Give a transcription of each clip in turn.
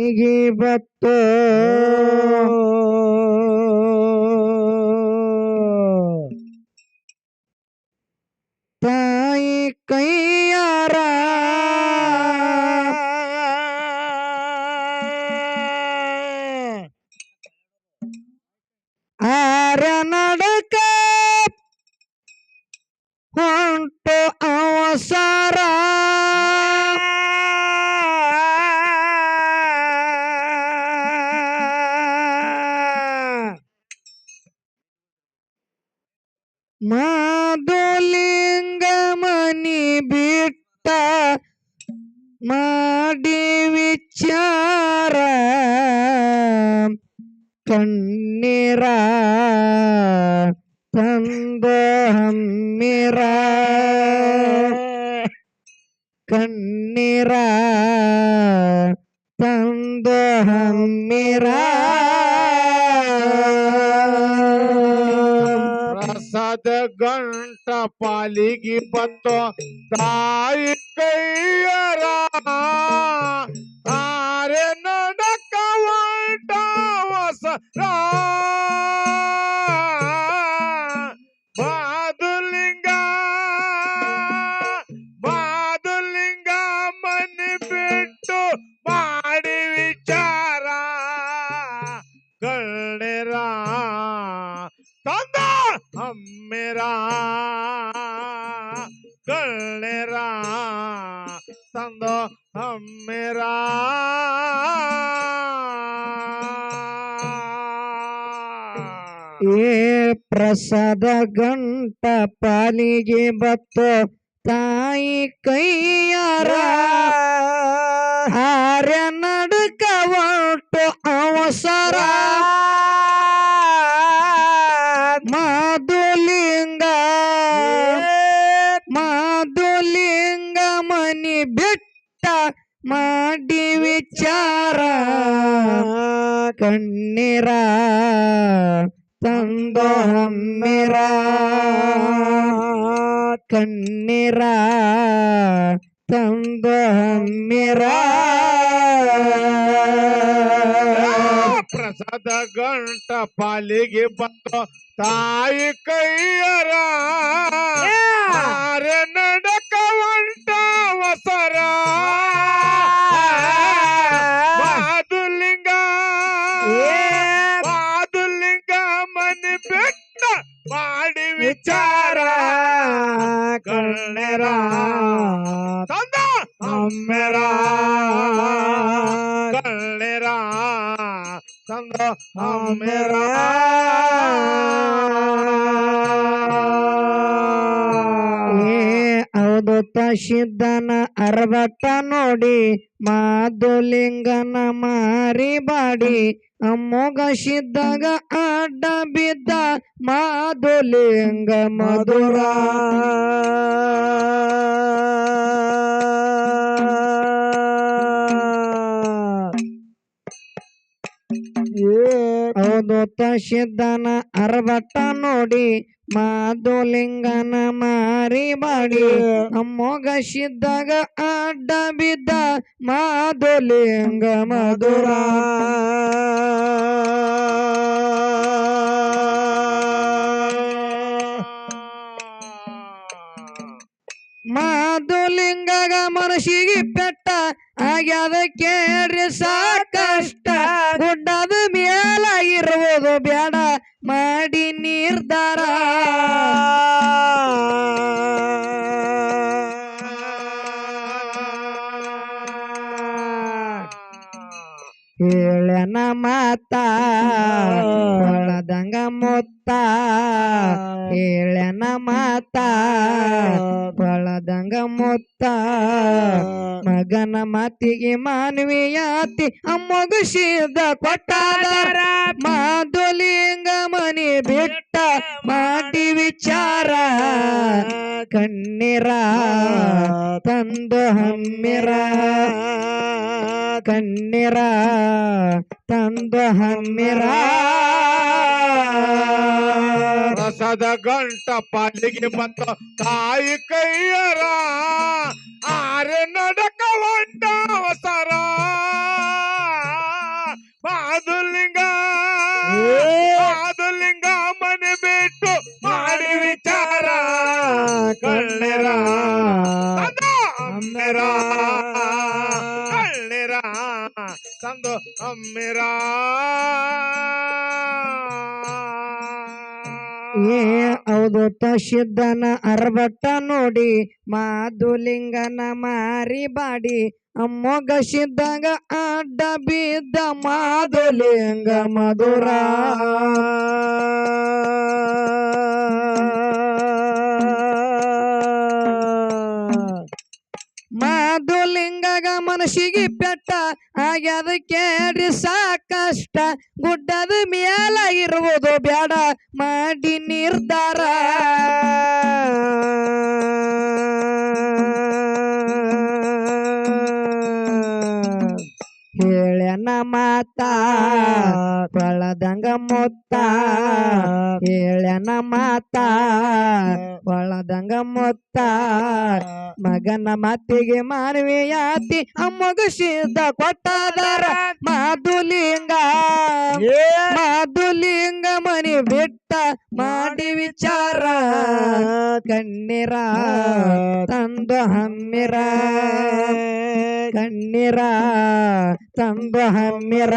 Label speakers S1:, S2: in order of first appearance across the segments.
S1: ಪಾಲಿಗೆ ಬತ್ತು ತಾಯಿ ಕೈಯಾರ ಆರ್ಯ ನಡಕ ಹೊಂಟು ಅವಸರ ಮಾಧುಲಿಂಗ ಮನಿ ಬಿಟ್ಟ ಮಾಡಿ ವಿಚಾರ ಕಣ್ಣೀರ ತಂದ ಹಮ್ಮಿರ ಕಣ್ಣೀರ ತಂದ ಹಮ್ಮಿರ
S2: ಪ್ರಸಾದ ಗಂಟ ಪಾಲಿಗೆ ಬತ್ತು ತಾಯಿ ಕೈಯರ ಆರೆ ನಡಕ ಹೊಂಟ ಅವಸರ ಮಾಧುಲಿಂಗ ಮಾಧುಲಿಂಗ ಮನೆ ಬಿಟ್ಟು ಮಾಡಿ ವಿಚಾರ ಕಣ್ಣೀರ ತಂದ ಹಮ್ಮಿರ ಕಣ್ಣೀರ ತಂದ ಹಮ್ಮಿರ
S1: ಏ ಪ್ರಸಾದ ಗಂಟ ಪಾಲಿಗೆ ಬತ್ತು ತಾಯಿ ಕೈಯಾರ ಆರ್ಯ ನಡುಕ ಒಟ್ಟು ಅವಸರ ಮಾಧುಲಿಂಗ ಮಾಧುಲಿಂಗ ಮನಿ ಬಿಟ್ಟ ಮಾಡಿ ವಿಚಾರ ಕಣ್ಣೀರ ತಂದ ಹಮ್ಮಿರ ಕಣ್ಣೀರ ತಂದ ಹಮ್ಮಿರ
S2: ಪ್ರಸಾದ ಗಂಟ ಪಾಲಿಗೆ ಬಂತು ತಾಯಿ ಕೈಯರ ಆರೆ ನಡಕ ಹೊಂಟ ಅವಸರ ಮಾಧುಲಿಂಗ ಮಾಧುಲಿಂಗ ಮನೆ ಬಿಟ್ಟ ಮಾಡಿ ವಿಚಾರ ಕಣ್ಣೀರ ತಂದ ಹಮ್ಮಿರ ಕಣ್ಣೀರ ತಂದ ಹಮ್ಮಿರ
S1: ಹೌದು ಸಿದ್ಧನ ಅರ್ಬಟ್ಟ ನೋಡಿ ಮಾಧುಲಿಂಗನ ಮಾರಿ ಬಾಡಿ ಅಮ್ಮೋಗ ಸಿದ್ದಾಗ ಅಡ್ಡ ಬಿದ್ದ ಮಾಧುಲಿಂಗ ಮಧುರ ಹೌದು ಸಿದ್ಧನ ಅರ್ಬಟ್ಟ ನೋಡಿ ಮಾಧುಲಿಂಗನ ಮಾರಿ ಬಾಡಿ ಅಮ್ಮೋಗ ಸಿದ್ದಾಗ ಅಡ್ಡ ಬಿದ್ದ ಮಾಧುಲಿಂಗ ಮಧುರ ಮಾಧುಲಿಂಗಗ ಮನಸ್ಸಿಗೆ ಪೆಟ್ಟ ಆಗ್ಯಾದ ಕೇಳ್ರಿ ಸಾಕಷ್ಟ ಗುಡ್ಡದ ಮೇಲ ಇರುವುದು ಬೇಡ ಮಾಡಿ ನಿರ್ಧಾರ ಹೇಳನ ಮಾತ ಹೊಳದಂಗ ಮೊತ್ತ ಹೇಳನ ಮಾತ ಹೊಳದಂಗ ಮೊತ್ತ ಮಗನ ಮಾತಿಗೆ ಮಾನವೀಯತಿ ಅಮ್ಮಗುಸಿದ ಕೊಟ್ಟಾರ ಮಾಧುಲಿಂಗ ಮನಿ ಬಿಟ್ಟ ಮಾಡಿ ವಿಚಾರ ಕಣ್ಣೀರ ತಂದು ಹಮ್ಮಿರ ಕಣ್ಣೀರ ತಂದು ಹಮ್ಮಿರ
S2: ಪ್ರಸಾದ ಗಂಟ ಪಾಲಿಗೆ ಬಂತು ತಾಯಿ ಕೈಯರ ಆರೆ ನಡಕ ಹೊಂಟ ಅವಸರ ಮಾದುಲಿಂಗ ಮಾದುಲಿಂಗ ಮನೆ ಬಿಟ್ಟು ಮಾಡಿ ವಿಚಾರ ಕಣ್ಣೀರ ಅಮ್ಮೆರ ಕಣ್ಣೀರ ತಂದು ಅಮ್ಮೆರ
S1: ಏ ಹೌದು ಸಿದ್ಧನ ಅರ್ಬಟ್ಟ ನೋಡಿ ಮಾದುಲಿಂಗನ ಮಾರಿ ಬಾಡಿ ಅಮ್ಮೊಗ ಸಿದ್ಧಗ ಅಡ್ಡ ಬಿದ್ದ ಮಾದುಲಿಂಗ ಮಧುರ ಮಾದುಲಿಂಗಗ ಮನಸ್ಸಿಗೆ ಪೆಟ್ಟ ಆಗ್ಯದ ಕೇಳಿ ಸಾಕಷ್ಟ ಗುಡ್ಡದ ಮ್ಯಾಲ ಇರುವುದು ಬ್ಯಾಡ ಮಾಡಿ ನಿರ್ಧಾರ ಹೇಳನ ಮಾತ ಒಳದಂಗ ಮೊತ್ತ ಹೇಳನ ಮಾತ ಒಳದಂಗ ಮೊತ್ತ ಮಗನ ಮಾತಿಗೆ ಮಾನವೀಯಾತಿ ಅಮ್ಮಗ ಸಿದ್ಧ ಕೊಟ್ಟದಾರ ಮಾದುಲಿಂಗ ಮಾದುಲಿಂಗ ಮನಿ ಬಿಟ್ಟ ಮಾಡಿ ವಿಚಾರ ಕಣ್ಣೀರ ತಂದು ಹಮ್ಮಿರ ಕಣ್ಣೀರ ತಂದು ಹಮ್ಮಿರ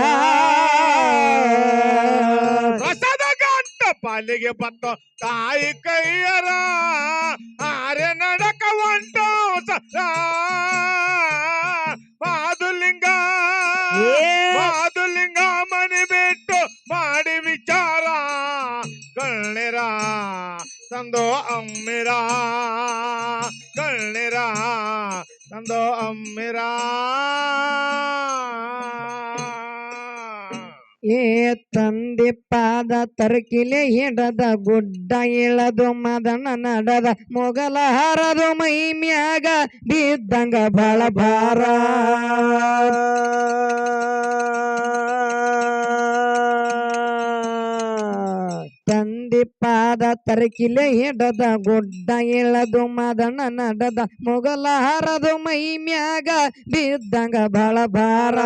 S2: ರಸದ ಗಂಟ ಪಾಲಿಗೆ ಬಂತು ತಾಯಿ ಕೈಯರ ಆರೆ ನಡಕ ಹೊಂಟು ಮಾದುಲಿಂಗ ಮಾದುಲಿಂಗ ಮನೆ ಬಿಟ್ಟು ಮಾಡಿ ವಿಚಾರ ಕಣ್ಣೀರ ತಂದು ಅಮ್ಮಿರ ಕಣ್ಣೀರ ತಂದು ಅಮ್ಮಿರ
S1: ಏ ತಂದೆ ಪಾದ ತರ್ಕಿಲೆ ಹಿಡದ ಗುಡ್ಡ ಇಳದು ಮದನ ನಡದ ಮೊಗಲ ಹರದು ಮೈ ಮ್ಯಾಗ ಬಿದ್ದಂಗ ಬಳ ಭಾರ ತಂದೆ ಪಾದ ತರಕಿಲೆ ಹಿಡದ ಗುಡ್ಡ ಇಳದು ಮದನ ನಡದ ಮೊಗಲ ಹರದು ಮೈ ಮ್ಯಾಗ ಬಿದ್ದಂಗ ಬಳ ಭಾರ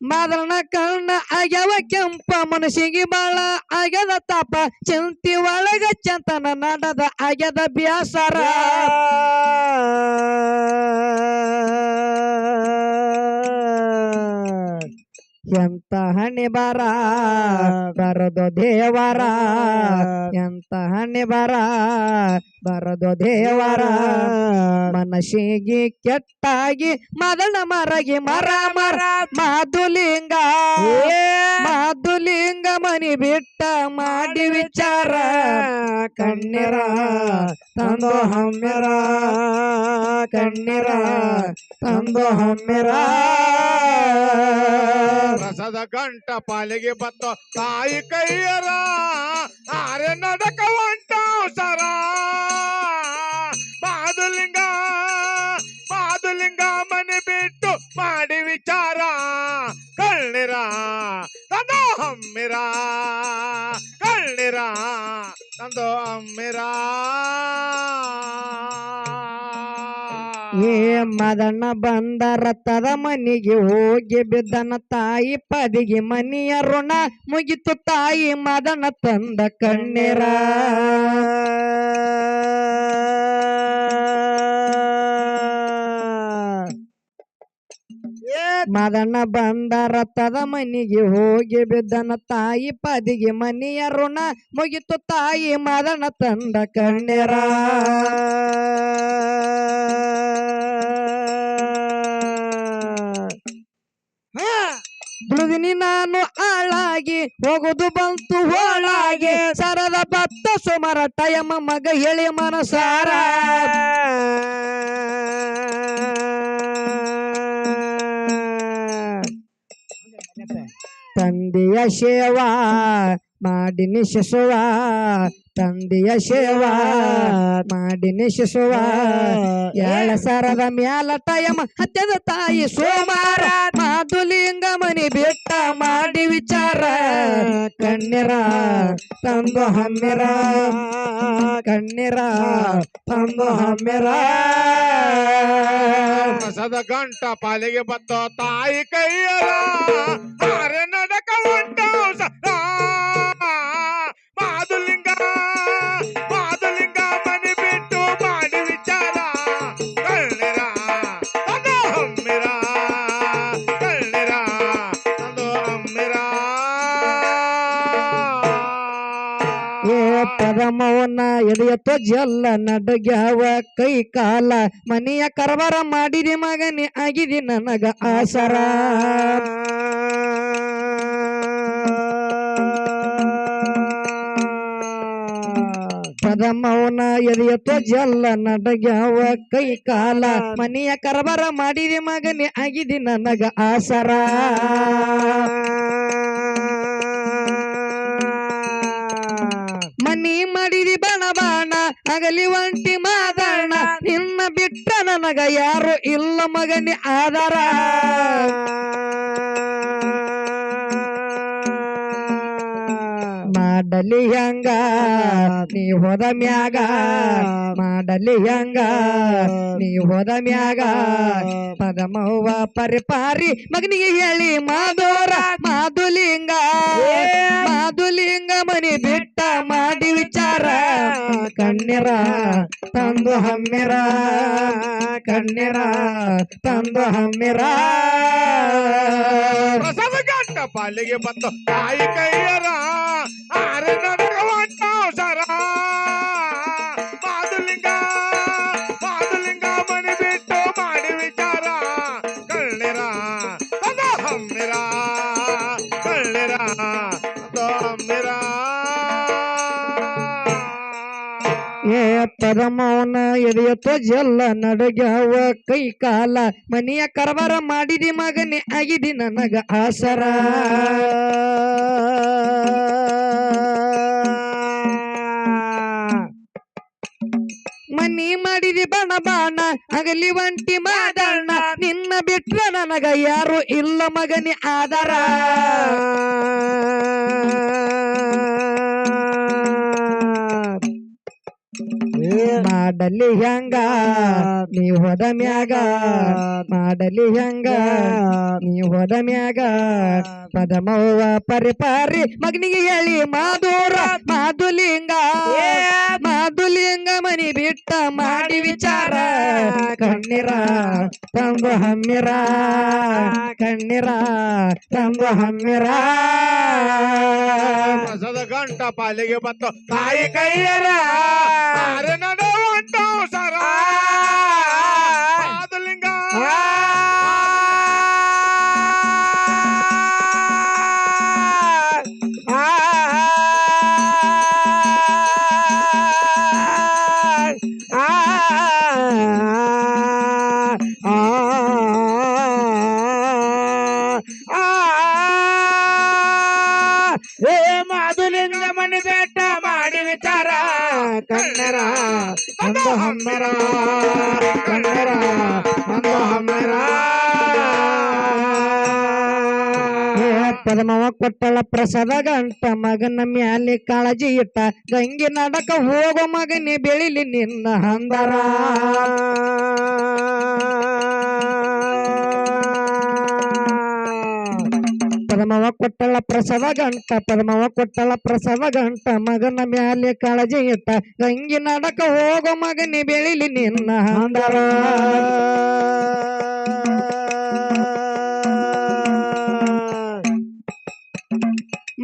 S1: ಮದನ ಕಣ್ಣ ಆಗ್ಯವ ಕೆಂಪ ಮನಸ್ಸಿಗೆ ಬಾಳ ಆಗ್ಯದ ತಾಪ ಚಿಂತಿ ಒಳಗ ಚಂತನ ನಡದ ಆಗ್ಯದ ಬ್ಯಾಸರ ಎಂತ ಹಣೆ ಬರ ಬರದು ದೇವರ ಎಂತ ಹಣೆ ಬರ ಬರದು ದೇವರ ಮನಸ್ಸಿಗೆ ಕೆಟ್ಟಾಗಿ ಮದನ ಮರಗಿ ಮರ ಮರ ಮಾದುಲಿಂಗ ಮಾದುಲಿಂಗ ಮನಿ ಬಿಟ್ಟ ಮಾಡಿ ವಿಚಾರ ಕಣ್ಣೀರ ತಂದು ಹಮ್ಮಿರ ಕಣ್ಣೀರ ತಂದು ಹಮ್ಮಿರ
S2: ರಸದ ಗಂಟ ಪಾಲಿಗೆ ಬಂತು ತಾಯಿ ಕೈಯರ ಆರೆ ನಡಕ ಹೊಂಟು ಸರ ಮಾದುಲಿಂಗ ಮಾದುಲಿಂಗ ಮನೆ ಬಿಟ್ಟು ಮಾಡಿ ವಿಚಾರ ಕಣ್ಣೀರ ತಂದು ಹಮ್ಮಿರ ಕಣ್ಣೀರ ತಂದು ಹಮ್ಮಿರ
S1: ಏ ಮದನ ಬಂದ ರಥದ ಮನಿಗೆ ಹೋಗಿ ಬಿದ್ದನ ತಾಯಿ ಪದಿಗೆ ಮನಿಯ ಋಣ ಮುಗಿತು ತಾಯಿ ಮದನ ತಂದ ಕಣ್ಣೀರ ಮದನ ಬಂದ ರಥದ ಮನಿಗೆ ಹೋಗಿ ಬಿದ್ದನ ತಾಯಿ ಪದಿಗೆ ಮನಿಯ ಋಣ ಮುಗಿತು ತಾಯಿ ಮದನ ತಂದ ಕಣ್ಣೀರ ದುಡಿದಿನಿ ನಾನು ಆಳಾಗಿ ಹೋಗುದು ಬಂತು ಹೋಳಾಗಿ ಸರದ ಬತ್ತ ಸುಮಾರ ಟಯಮ ಮಗ ಹೇಳಿ ಮನಸಾರ ತಂದೆಯ ಸೇವಾ ಮಾಡಿ ನಿಶಿಸುವ ತಂದೆಯ ಸೇವಾ ಮಾಡಿ ನಿಶಿಸುವ ಎಳ ಸರದ ಮ್ಯಾಲ ಟಯಮ ಹತ್ಯದ ತಾಯಿ ಸೋಮಾರ ಮಾಧುಲಿಂಗ ಮನಿ ಬಿಟ್ಟ ಮಾಡಿ ವಿಚಾರ ಕಣ್ಣೀರ ತಂದು ಹಮ್ಮಿರ ಕಣ್ಣೀರ ತಂದು ಹಮ್ಮಿರ
S2: ಕಸದ ಗಂಟ ಪಾಲಿಗೆ ಬಂದು ತಾಯಿ ಕೈಯರ ಹಾರೆ ನಡಕ ಉಂಟು ಮಾಧುಲಿಂಗ ಮಾಧುಲಿಂಗ ಮನೆ ಬಿಟ್ಟು ಮಾಡಿ ವಿಚಾರ ಕಳ್ಳಿರ ಅದು ಹಮ್ಮಿರ ಕಳ್ಳಿರ ಅದು ಹಮ್ಮಿರ
S1: ಏ ಪರಮವನ ಎದೆಯತ್ತೋ ಜಲ್ಲ ನಡಗ್ಯಾವ ಕೈ ಕಾಲ ಮನೆಯ ಕರಬಾರ ಮಾಡಿದೆ ಮಗನೇ ಆಗಿದೆ ನನಗ ಆಸರ ಪದಮೌನ ಎದೆಯತ್ತೋ ಜಲ್ಲ ನಡಗ್ಯಾವ ಕೈ ಕಾಲ ಮನೆಯ ಕರಬಾರ ಮಾಡಿದೆ ಮಗನೇ ಆಗಿದೆ ನನಗ ಆಸರ ಮನಿ ಮಾಡಿದಿ ಬಣ ಬಾಣ ಅಗಲಿ ಒಂಟಿ ಮಾದಣ್ಣ ನಿನ್ನ ಬಿಟ್ಟ ನನಗ ಯಾರು ಇಲ್ಲ ಮಗನಿ ಆಧಾರ ಮಾಡಲಿ ಹಂಗ ನೀ ಹೋದ ಮ್ಯಾಗ ಮಾಡಲಿ ಹಂಗ ನೀ ಹೋದ ಮ್ಯಾಗ ಪದಮವ್ವ ಪರಿಪಾರಿ ಮಗನಿಗೆ ಹೇಳಿ ಮಾಧೋರ ಮಾಧುಲಿಂಗ ಮಾಧುಲಿಂಗ ಮನಿ ಬಿಟ್ಟ ಮಾಡಿ ವಿಚಾರ ಕಣ್ಣೀರ ತಂದು ಹಮ್ಮಿರ ಕಣ್ಣೀರ ತಂದು ಹಮ್ಮಿರ
S2: ಕಸದ ಗಂಟ ಪಾಲಿಗೆ ಬಂದು ತಾಯಿ ಕೈಯರ ಹಾರೆ ನಡಕ ಉಂಟು ಸರ ಮಾಧುಲಿಂಗ ಮಾಧುಲಿಂಗ ಮನೆ ಬಿಟ್ಟು ಮಾಡಿ ವಿಚಾರ ಕಳ್ಳಿರ ಅದು ಹಮ್ಮಿರ ಕಳ್ಳಿರ ಅದು ಹಮ್ಮಿರ
S1: ಏ ಪರಮೌನ ಎದೆಯತ್ತೋ ಜಲ್ಲ ನಡಗ್ಯಾವ ಕೈ ಕಾಲ ಮನೆಯ ಕರಬಾರ ಮಾಡಿದಿ ಮಗನೇ ಆಗಿದೆ ನನಗ ಆಸರ ಮನಿ ಮಾಡಿದಿ ಬಣ ಬಾಣ ಅಗಲಿ ಒಂಟಿ ಮಾದಣ್ಣ ನಿನ್ನ ಬಿಟ್ರ ನನಗ ಯಾರು ಇಲ್ಲ ಮಗನಿ ಆಧಾರ ಮಾಡಲಿ ಹೆಂಗ ನೀ ಹೋದ ಮ್ಯಾಗ ಮಾಡಲಿ ಹೆಂಗ ನೀ ಹೋದ ಮ್ಯಾಗ ಪದಮವ್ವ ಪರಿಪಾರಿ ಮಗನಿಗೆ ಹೇಳಿ ಮಾಧೂರ ಮಾಧುಲಿಂಗ ಮಾಧುಲಿಂಗ ಮನಿ ಬಿಟ್ಟ ಮಾಡಿ ವಿಚಾರ ಕಣ್ಣೀರ ತಂದು ಹಮ್ಮಿರ ಕಣ್ಣೀರ ತಂದು ಹಮ್ಮಿರ
S2: ಕಸದ ಗಂಟ ಪಾಲಿಗೆ ಬಂದು ತಾಯಿ ಕೈಯರ ಹಾರೆ ನಡೆ ಉಂಟು ಸರ ಮಾಧುಲಿಂಗ
S1: ಏ ಮಾಧುಲಿಂಗ ಮನಿ ಬೇಟ ಮಾಡಿ ವಿಚಾರ ಕಣ್ಣರ ಒಂದು ಹಮ್ಮೆರ ಕಣ್ಣರ ಒಂದು ಹಮ್ಮೆರ ಪದಮವ ಕೊಟ್ಟಳ ಪ್ರಸಾದ ಗಂಟ ಮಗನ ಮ್ಯಾಲೆ ಕಾಳಜಿ ಇಟ್ಟ ಗಂಗಿ ನಡಕ ಹೋಗೋ ಮಗನೇ ಬೆಳಿಲಿ ನಿನ್ನ ಹಂದರ ಪದಮವ ಕೊಟ್ಟಳ ಪ್ರಸವ ಗಂಟ ಪದಮವ ಕೊಟ್ಟಳ ಪ್ರಸವ ಗಂಟ ಮಗನ ಮ್ಯಾಲೆ ಕಾಳಜಿ ಇಟ್ಟ ಗಂಗಿ ನಡಕ ಹೋಗೋ ಮಗನಿ ಬೆಳಿಲಿ ನಿನ್ನ ಹಂದರ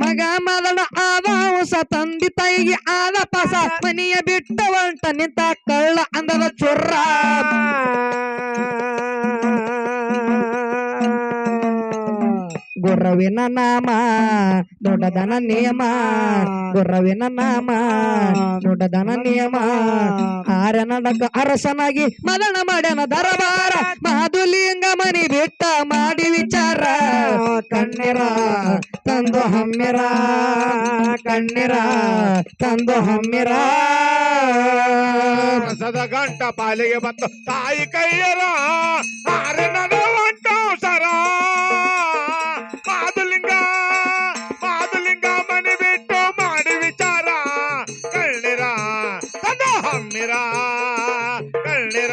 S1: ಮಗ ಮದಳ ಆದ ಹೊಸ ತಂದಿ ತಾಯಿಗೆ ಆದ ಪಸ ಮನೆಯ ಬಿಟ್ಟ ಹೊಂಟ ನಿಂತ ಕಳ್ಳ ಅಂದದ ಚೊರ್ರ ಗುರ್ರವಿನ ನಾಮ ದೊಡ್ಡದನ ನಿಯಮ ಗುರ್ರವಿನ ನಾಮ ದೊಡ್ಡದನ ನಿಯಮ ಆರ ನಡಕ ಅರಸನಾಗಿ ಮದನ ಮಾಡ್ಯನ ದರಬಾರ ಮಾಧುಲಿಂಗ ಮನಿ ಬಿಟ್ಟ ಮಾಡಿ ವಿಚಾರ ಕಣ್ಣೀರ ತಂದು ಹಮ್ಮಿರ ಕಣ್ಣೀರ ತಂದು ಹಮ್ಮಿರ
S2: ಕಸದ ಗಂಟ ಪಾಲಿಗೆ ಬಂದು ತಾಯಿ ಕೈಯರ ಹಾರೆ ನಡೆ ಉಂಟು ಸರ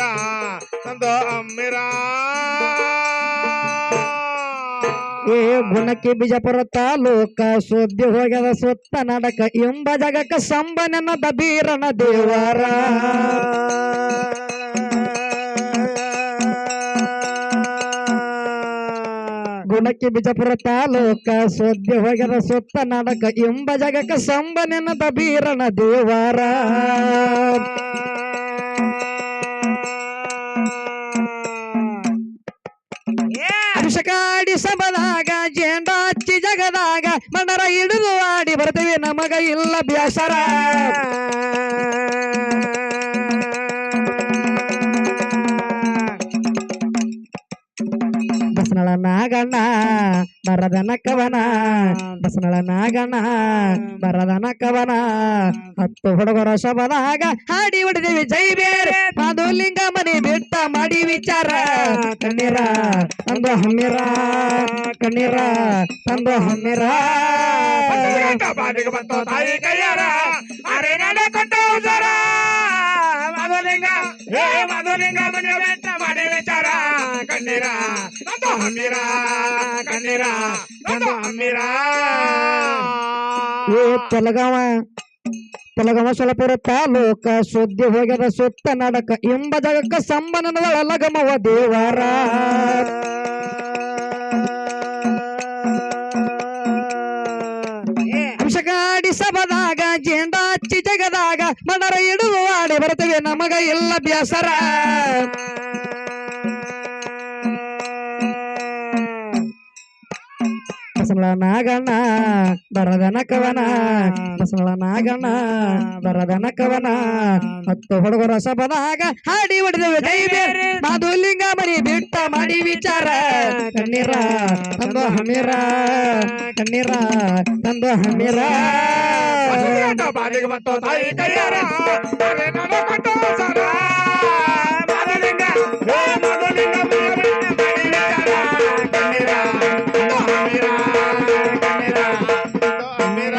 S2: ಅಮ್ಮಿರ ತಂದು ಅಮ್ಮಿರ
S1: ಏ ಗುಣಕ್ಕೆ ಬಿಜಾಪುರ ತಾಲೂಕ ಸುದ್ದಿ ಹೋಗ್ಯದ ಸುತ್ತ ನಡಕ ಎಂಬ ಜಗಕ್ಕ ಸಂಬನದ ಬೀರನ ದೇವರ ಗುಣಕ್ಕೆ ಬಿಜಾಪುರ ತಾಲೂಕ ಸುದ್ದಿ ಹೋಗ್ಯದ ಸುತ್ತ ನಡಕ ಎಂಬ ಜಗಕ್ಕ ಸಂಬನದ ಬೀರನ ದೇವರ ಅಭಿಷಕಾಡಿ ಸಭದಾಗ ಜೇಂಡ ಹಚ್ಚಿ ಜಗದಾಗ ಮಣ್ಣರ ಹಿಡಿದು ಆಡಿ ಬರ್ತೇವೆ ನಮಗ ಇಲ್ಲ ಬ್ಯಾಸರ ಬಸನಳ ನಾಗಣ್ಣ ಬರದನ ಕವನ ಬಸನಳ ನಾಗಣ್ಣ ಬರದನ ಕವನ ಹತ್ತು ಹುಡುಗರ ಶಬದಾಗ ಹಾಡಿ ಹೊಡೆದೇವಿ ಜೈ ಬೇರೆ ಮಾಧುಲಿಂಗ ಮನೆ ಬಿಟ್ಟ ಮಾಡಿ ವಿಚಾರ ಕಣ್ಣೀರ ತಂದು ಹಮ್ಮಿರ ಕಣ್ಣೀರ ತಂದು ಹಮ್ಮಿರ
S2: ಬಾಲಿಗೆ ಬಂತು ತಾಯಿ ಕೈಯಾರ ಅರೆ ನಡೆ ಕೊಟ್ಟು ಜರ ಮಧುಲಿಂಗ ಹೇ ಮಧುಲಿಂಗ ಮನೆ ಬೆಟ್ಟ ಮಾಡಿ ವಿಚಾರ ಕಣ್ಣೀರ ತಂದು ಹಮ್ಮಿರ ಕಣ್ಣೀರ ತಂದು ಹಮ್ಮಿರ
S1: ಏ ತೆಲಗಾವ ಸೊಲಪುರ ತಾಲೂಕ ಸುದ್ದಿ ಹೋಗ್ಯದ ಸುತ್ತ ನಡಕ ಎಂಬ ಜಗಕ್ಕ ಸಂಬನದ ಲಗಮವ ದೇವರ ಅಂಶಗಾಡಿ ಸಭದಾಗ ಜೇಂಡ ಹಚ್ಚಿ ಜಗದಾಗ ಮಣರ ಹಿಡಿದು ಆಡಿ ಬರ್ತೇವೆ ನಮಗ ಇಲ್ಲ ಬ್ಯಾಸರ ಬಸವಳ ನಾಗಣ್ಣ ಬರದನ ಕವನ ಬಸವಳ ನಾಗಣ್ಣ ಬರದನ ಕವನ ಹತ್ತು ಹುಡುಗರ ಸಭದಾಗ ಹಾಡಿ ಹೊಡೆದೇವೆ ಜೈ ಬೇರೆ ಮಾಧುಲಿಂಗ ಮನಿ ಬಿಟ್ಟ ಮಾಡಿ ವಿಚಾರ ಕಣ್ಣೀರ ತಂದು ಹಮೀರ ಕಣ್ಣೀರ ತಂದು ಹಮೀರ
S2: ಬಾಲಿಗೆ ಬಂತು ತಾಯಿ ಕೈಯಾರ ಅರೆ ನಡೆ ಕೊಟ್ಟು ಜರ ಮಧುಲಿಂಗ ಹೇ ಮಧುಲಿಂಗ ಮನೆ ಬೆಟ್ಟ ಮಾಡಿ ವಿಚಾರ ಕಣ್ಣೀರ ತಂದು ಹಮ್ಮಿರ ಕಣ್ಣೀರ ತಂದು ಹಮ್ಮಿರ